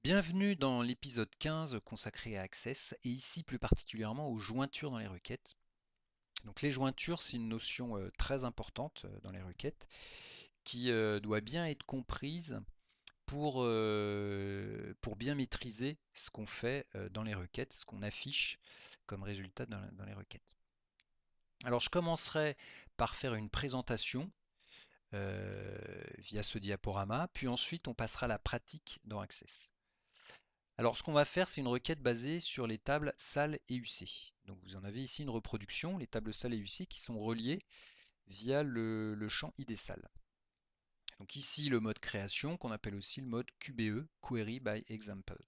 Bienvenue dans l'épisode 15 consacré à Access, et ici plus particulièrement aux jointures dans les requêtes. Donc les jointures, c'est une notion très importante dans les requêtes qui doit bien être comprise pour bien maîtriser ce qu'on fait dans les requêtes, ce qu'on affiche comme résultat dans les requêtes. Alors je commencerai par faire une présentation via ce diaporama, puis ensuite on passera à la pratique dans Access. Alors, ce qu'on va faire, c'est une requête basée sur les tables SAL et UC. Donc, vous en avez ici une reproduction, les tables SAL et UC qui sont reliées via le champ IDSAL. Donc ici, le mode création, qu'on appelle aussi le mode QBE, Query by Example.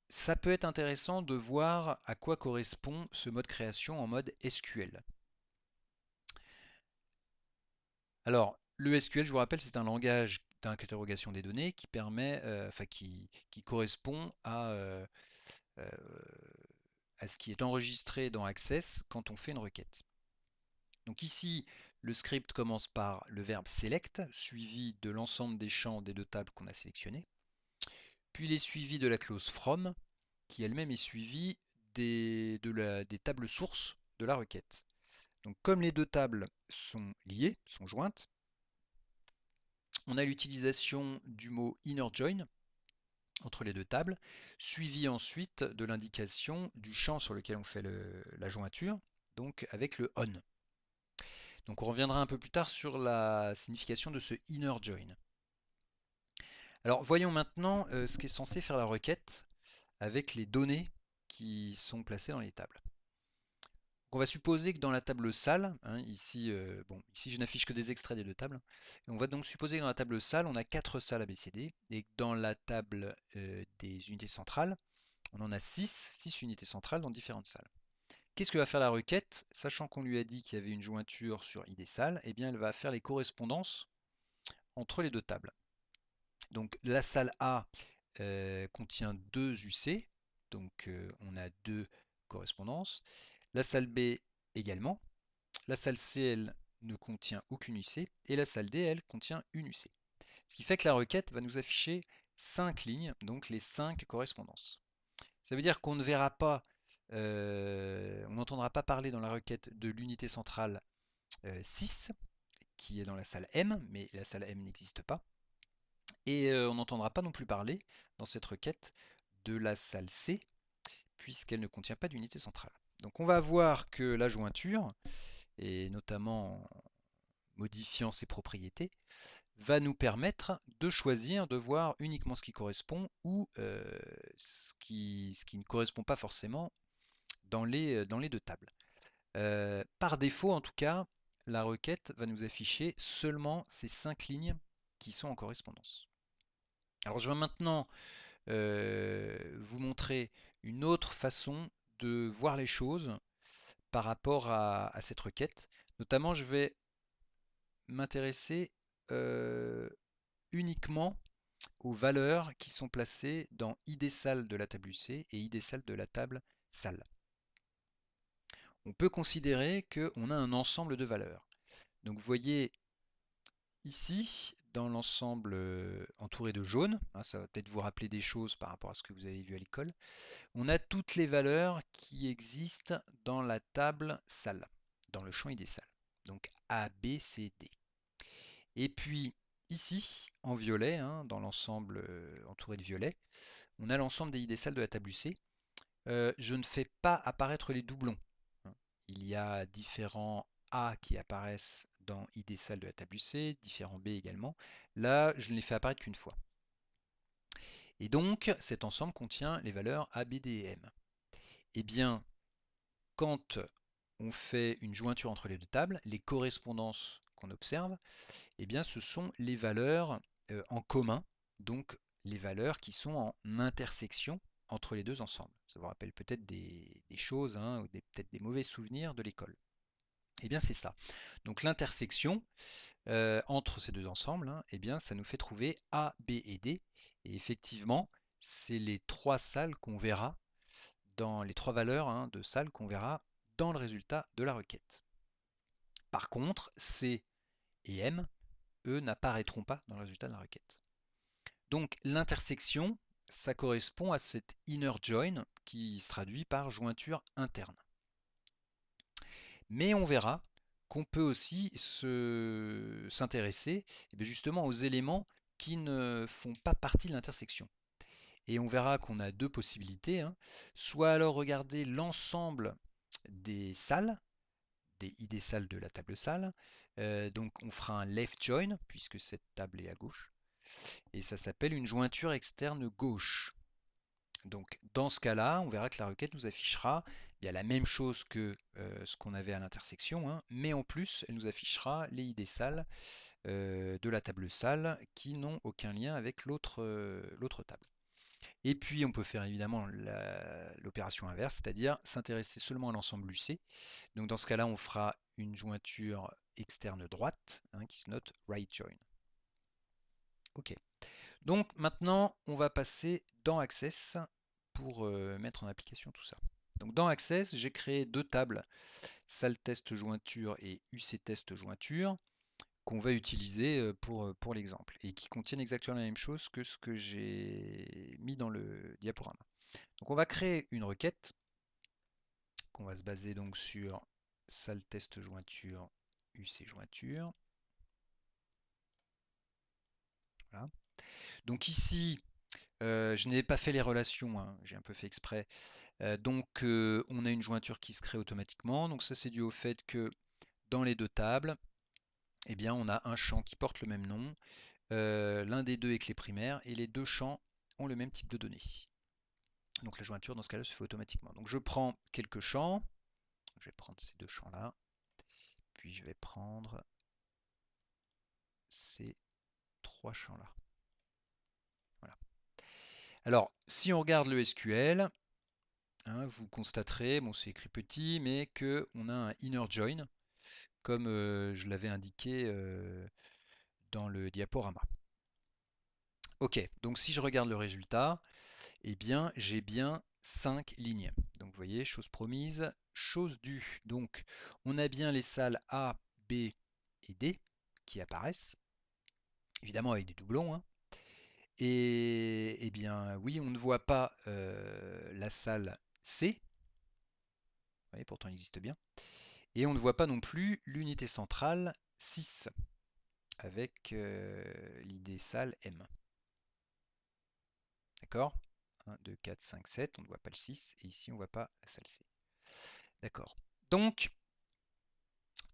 Ça peut être intéressant de voir à quoi correspond ce mode création en mode SQL. Alors, le SQL, je vous rappelle, c'est un langage d'interrogation des données qui permet, qui correspond euh, à ce qui est enregistré dans Access quand on fait une requête. Donc ici, le script commence par le verbe select, suivi de l'ensemble des champs des deux tables qu'on a sélectionnées. Puis il est suivi de la clause from, qui elle-même est suivie des tables sources de la requête. Donc comme les deux tables sont liées, sont jointes, on a l'utilisation du mot inner join entre les deux tables, suivi ensuite de l'indication du champ sur lequel on fait la jointure, donc avec le on. Donc on reviendra un peu plus tard sur la signification de ce inner join. Alors voyons maintenant ce qu'est censé faire la requête avec les données qui sont placées dans les tables. Donc on va supposer que dans la table SAL, ici je n'affiche que des extraits des deux tables, et on va donc supposer que dans la table SAL, on a 4 salles ABCD, et que dans la table des unités centrales, on en a 6 unités centrales dans différentes salles. Qu'est-ce que va faire la requête? Sachant qu'on lui a dit qu'il y avait une jointure sur ID salle, eh bien elle va faire les correspondances entre les deux tables. Donc la salle A contient 2 UC, donc on a 2 correspondances. La salle B également. La salle C, elle, ne contient aucune UC. Et la salle D, elle, contient une UC. Ce qui fait que la requête va nous afficher 5 lignes, donc les 5 correspondances. Ça veut dire qu'on ne verra pas, on n'entendra pas parler dans la requête de l'unité centrale 6, qui est dans la salle M, mais la salle M n'existe pas. Et on n'entendra pas non plus parler dans cette requête de la salle C, puisqu'elle ne contient pas d'unité centrale. Donc on va voir que la jointure, et notamment en modifiant ses propriétés, va nous permettre de choisir, de voir uniquement ce qui correspond ou ce qui ne correspond pas forcément dans les deux tables. Par défaut, en tout cas, la requête va nous afficher seulement ces 5 lignes qui sont en correspondance. Alors je vais maintenant vous montrer une autre façon de voir les choses par rapport à cette requête. Notamment, je vais m'intéresser uniquement aux valeurs qui sont placées dans ID salle de la table UC et ID salle de la table salle. On peut considérer qu'on a un ensemble de valeurs. Donc vous voyez ici, dans l'ensemble entouré de jaune, ça va peut-être vous rappeler des choses par rapport à ce que vous avez vu à l'école, on a toutes les valeurs qui existent dans la table salle, dans le champ ID salle. Donc A, B, C, D. Et puis ici, en violet, dans l'ensemble entouré de violet, on a l'ensemble des ID salles de la table UC. Je ne fais pas apparaître les doublons. Il y a différents A qui apparaissent dans ID salle de la table UC, différents B également. Là, je ne les fais apparaître qu'une fois. Et donc, cet ensemble contient les valeurs A, B, D et M. Eh bien, quand on fait une jointure entre les deux tables, les correspondances qu'on observe, eh bien, ce sont les valeurs en commun, donc les valeurs qui sont en intersection entre les deux ensembles. Ça vous rappelle peut-être des choses, ou peut-être des mauvais souvenirs de l'école. Eh bien, c'est ça. Donc l'intersection entre ces deux ensembles, eh bien, ça nous fait trouver A, B et D. Et effectivement, c'est les 3 salles qu'on verra dans les 3 valeurs de salles qu'on verra dans le résultat de la requête. Par contre, C et M, eux, n'apparaîtront pas dans le résultat de la requête. Donc l'intersection, ça correspond à cet inner join qui se traduit par jointure interne. Mais on verra qu'on peut aussi s'intéresser justement aux éléments qui ne font pas partie de l'intersection. Et on verra qu'on a deux possibilités, hein. Soit alors regarder l'ensemble des salles, des ID salles de la table salle. Donc on fera un left join, puisque cette table est à gauche. Et ça s'appelle une jointure externe gauche. Donc dans ce cas-là, on verra que la requête nous affichera bien la même chose que ce qu'on avait à l'intersection, hein, mais en plus, elle nous affichera les ID salles de la table salle qui n'ont aucun lien avec l'autre table. Et puis on peut faire évidemment l'opération inverse, c'est-à-dire s'intéresser seulement à l'ensemble UC. Donc dans ce cas-là, on fera une jointure externe droite, hein, qui se note right join. Ok. Donc maintenant, on va passer dans Access pour mettre en application tout ça. Donc dans Access, j'ai créé deux tables, salle test jointure et UC test jointure, qu'on va utiliser pour l'exemple, et qui contiennent exactement la même chose que ce que j'ai mis dans le diaporama. Donc on va créer une requête qu'on va se baser donc sur salle test jointure, UC jointure. Voilà. Donc ici, je n'ai pas fait les relations, hein, j'ai un peu fait exprès. Donc on a une jointure qui se crée automatiquement. Donc ça c'est dû au fait que dans les deux tables, eh bien, on a un champ qui porte le même nom. L'un des deux est clé primaire et les deux champs ont le même type de données. Donc la jointure dans ce cas-là se fait automatiquement. Donc je prends quelques champs. Je vais prendre ces deux champs-là. Puis je vais prendre ces trois champs-là. Voilà. Alors, si on regarde le SQL, hein, vous constaterez, bon c'est écrit petit, mais qu'on a un inner join, comme je l'avais indiqué dans le diaporama. Ok, donc si je regarde le résultat, eh bien j'ai bien 5 lignes. Donc vous voyez, chose promise, chose due. Donc on a bien les salles A, B et D qui apparaissent, évidemment avec des doublons, hein. Et eh bien oui, on ne voit pas la salle C, vous voyez, pourtant elle existe bien. Et on ne voit pas non plus l'unité centrale 6 avec l'idée salle M. D'accord? 1, 2, 4, 5, 7, on ne voit pas le 6, et ici on ne voit pas la salle C. D'accord. Donc,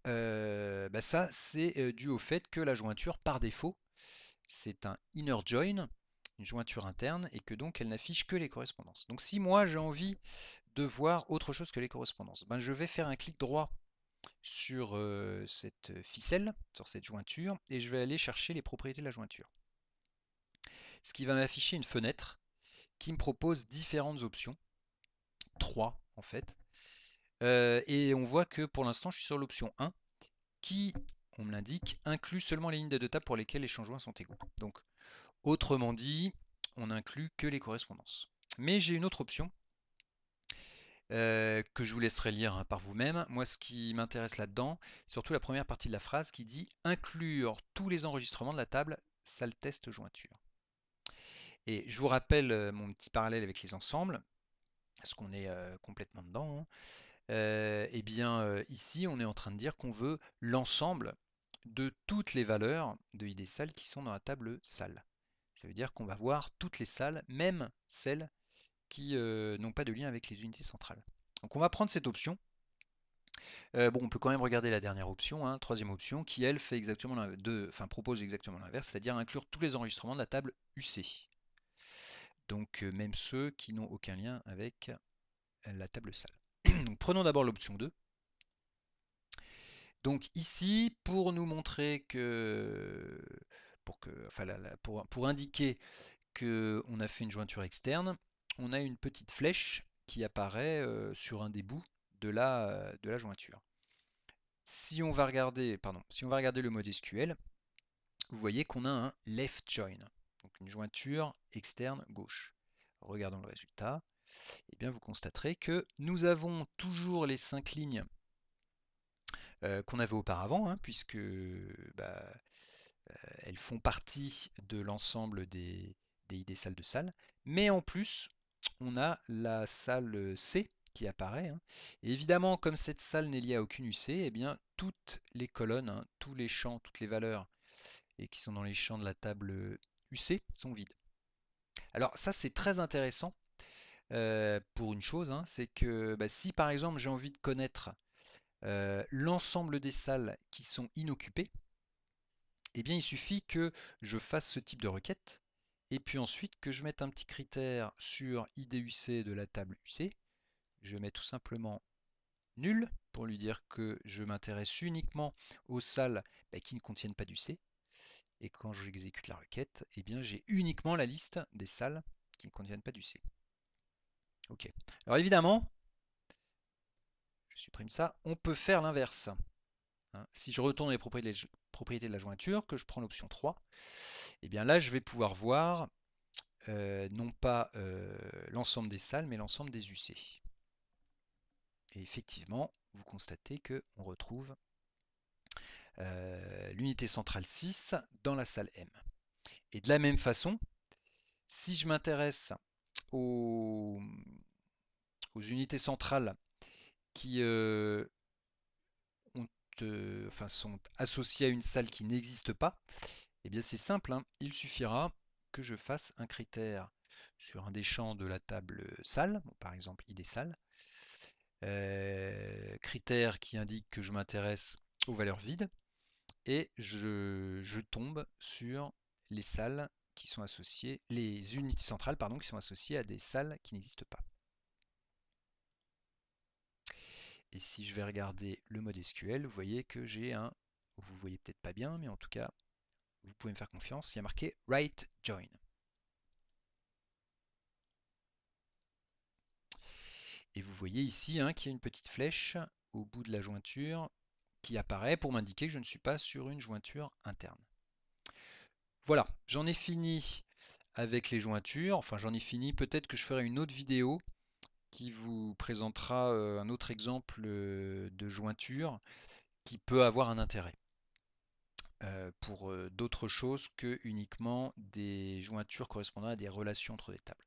bah ça, c'est dû au fait que la jointure, par défaut, c'est un inner join, une jointure interne, et que donc elle n'affiche que les correspondances. Donc si moi j'ai envie de voir autre chose que les correspondances, ben, je vais faire un clic droit sur cette ficelle, sur cette jointure, et je vais aller chercher les propriétés de la jointure. Ce qui va m'afficher une fenêtre qui me propose différentes options, 3 en fait, et on voit que pour l'instant je suis sur l'option 1, qui, on me l'indique, inclut seulement les lignes de table pour lesquelles les changements sont égaux. Donc, autrement dit, on n'inclut que les correspondances. Mais j'ai une autre option que je vous laisserai lire, hein, par vous-même. Moi, ce qui m'intéresse là-dedans, c'est surtout la première partie de la phrase qui dit « Inclure tous les enregistrements de la table salle test jointure ». Et je vous rappelle mon petit parallèle avec les ensembles, parce qu'on est complètement dedans, hein. Eh bien, ici, on est en train de dire qu'on veut l'ensemble de toutes les valeurs de ID salles qui sont dans la table salle. Ça veut dire qu'on va voir toutes les salles, même celles qui n'ont pas de lien avec les unités centrales. Donc on va prendre cette option. Bon, on peut quand même regarder la dernière option, hein, troisième option, qui elle fait exactement propose exactement l'inverse, c'est-à-dire inclure tous les enregistrements de la table UC. Donc même ceux qui n'ont aucun lien avec la table salle. Donc prenons d'abord l'option 2. Donc ici, pour nous montrer que, pour indiquer qu'on a fait une jointure externe, on a une petite flèche qui apparaît sur un des bouts de la jointure. Si on va regarder le mode SQL, vous voyez qu'on a un left join, donc une jointure externe gauche. Regardons le résultat, et bien vous constaterez que nous avons toujours les 5 lignes qu'on avait auparavant, hein, puisque bah, elles font partie de l'ensemble des des salles de salle. Mais en plus, on a la salle C qui apparaît, hein. Et évidemment, comme cette salle n'est liée à aucune UC, eh bien, toutes les colonnes, hein, tous les champs, toutes les valeurs et qui sont dans les champs de la table UC sont vides. Alors ça, c'est très intéressant pour une chose, hein, c'est que bah, si par exemple j'ai envie de connaître l'ensemble des salles qui sont inoccupées, eh bien il suffit que je fasse ce type de requête et puis ensuite que je mette un petit critère sur IDUC de la table UC. Je mets tout simplement nul pour lui dire que je m'intéresse uniquement aux salles qui ne contiennent pas d'UC. Et quand j'exécute la requête, eh bien j'ai uniquement la liste des salles qui ne contiennent pas d'UC. Ok. Alors évidemment, je supprime ça, on peut faire l'inverse. Hein. Si je retourne les propriétés de la jointure, que je prends l'option 3, et bien là je vais pouvoir voir non pas l'ensemble des salles, mais l'ensemble des UC. Et effectivement, vous constatez qu'on retrouve l'unité centrale 6 dans la salle M. Et de la même façon, si je m'intéresse aux, aux unités centrales qui sont associées à une salle qui n'existe pas, eh bien c'est simple, hein, il suffira que je fasse un critère sur un des champs de la table salle, bon, par exemple ID salle, critère qui indique que je m'intéresse aux valeurs vides, et je tombe sur les salles qui sont associées, les unités centrales pardon, qui sont associées à des salles qui n'existent pas. Et si je vais regarder le mode SQL, vous voyez que j'ai un, vous voyez peut-être pas bien, mais en tout cas, vous pouvez me faire confiance, il y a marqué Write Join. Et vous voyez ici hein, qu'il y a une petite flèche au bout de la jointure qui apparaît pour m'indiquer que je ne suis pas sur une jointure interne. Voilà, j'en ai fini avec les jointures. Enfin, j'en ai fini. Peut-être que je ferai une autre vidéo qui vous présentera un autre exemple de jointure qui peut avoir un intérêt pour d'autres choses que uniquement des jointures correspondant à des relations entre des tables.